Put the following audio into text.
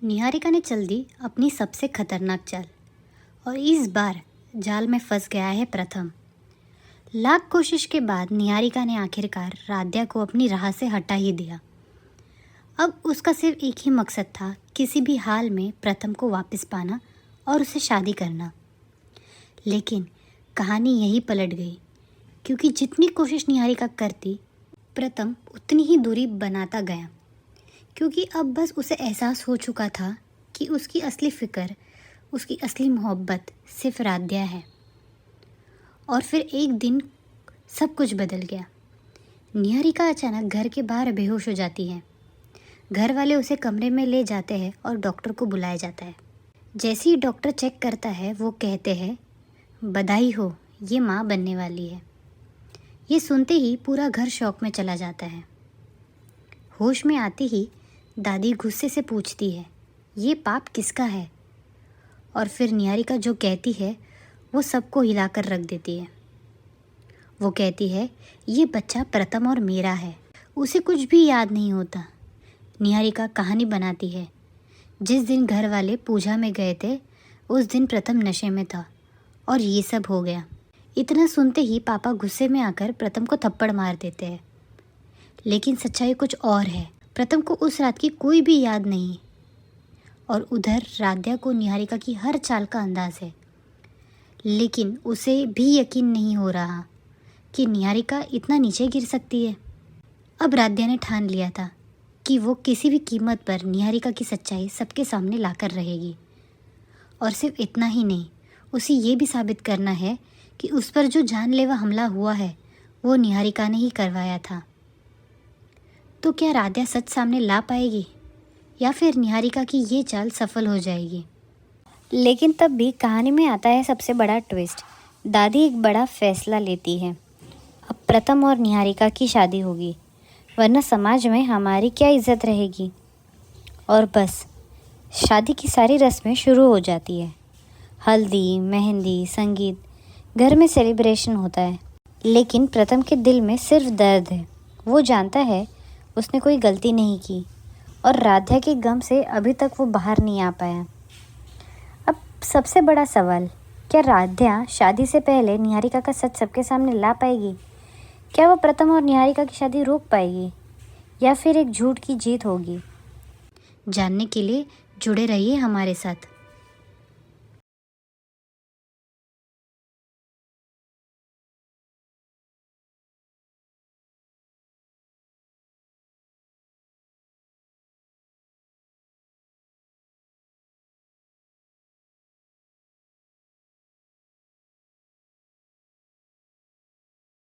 निहारिका ने चल दी अपनी सबसे खतरनाक चाल और इस बार जाल में फंस गया है प्रथम। लाख कोशिश के बाद निहारिका ने आखिरकार राध्या को अपनी राह से हटा ही दिया। अब उसका सिर्फ एक ही मकसद था, किसी भी हाल में प्रथम को वापस पाना और उससे शादी करना। लेकिन कहानी यही पलट गई, क्योंकि जितनी कोशिश निहारिका करती प्रथम उतनी ही दूरी बनाता गया, क्योंकि अब बस उसे एहसास हो चुका था कि उसकी असली फ़िक्र, उसकी असली मोहब्बत सिर्फ राध्या है। और फिर एक दिन सब कुछ बदल गया। निहारिका अचानक घर के बाहर बेहोश हो जाती है। घर वाले उसे कमरे में ले जाते हैं और डॉक्टर को बुलाया जाता है। जैसे ही डॉक्टर चेक करता है, वो कहते हैं, बधाई हो, ये माँ बनने वाली है। ये सुनते ही पूरा घर शौक में चला जाता है। होश में आते ही दादी गुस्से से पूछती है, ये पाप किसका है? और फिर निहारिका जो कहती है वो सबको हिलाकर रख देती है। वो कहती है, ये बच्चा प्रथम और मेरा है। उसे कुछ भी याद नहीं होता। निहारिका कहानी बनाती है, जिस दिन घर वाले पूजा में गए थे उस दिन प्रथम नशे में था और ये सब हो गया। इतना सुनते ही पापा गुस्से में आकर प्रथम को थप्पड़ मार देते हैं। लेकिन सच्चाई कुछ और है। प्रथम को उस रात की कोई भी याद नहीं और उधर राध्या को निहारिका की हर चाल का अंदाज़ है। लेकिन उसे भी यकीन नहीं हो रहा कि निहारिका इतना नीचे गिर सकती है। अब राध्या ने ठान लिया था कि वो किसी भी कीमत पर निहारिका की सच्चाई सबके सामने लाकर रहेगी। और सिर्फ इतना ही नहीं, उसे ये भी साबित करना है कि उस पर जो जानलेवा हमला हुआ है वो निहारिका ने ही करवाया था। तो क्या राध्या सच सामने ला पाएगी या फिर निहारिका की ये चाल सफल हो जाएगी? लेकिन तब भी कहानी में आता है सबसे बड़ा ट्विस्ट। दादी एक बड़ा फैसला लेती है। अब प्रथम और निहारिका की शादी होगी, वरना समाज में हमारी क्या इज्जत रहेगी। और बस शादी की सारी रस्में शुरू हो जाती है। हल्दी, मेहंदी, संगीत, घर में सेलिब्रेशन होता है। लेकिन प्रथम के दिल में सिर्फ दर्द है। वो जानता है उसने कोई गलती नहीं की और राध्या के गम से अभी तक वो बाहर नहीं आ पाया। अब सबसे बड़ा सवाल, क्या राध्या शादी से पहले निहारिका का सच सबके सामने ला पाएगी? क्या वो प्रथम और निहारिका की शादी रोक पाएगी या फिर एक झूठ की जीत होगी? जानने के लिए जुड़े रहिए हमारे साथ।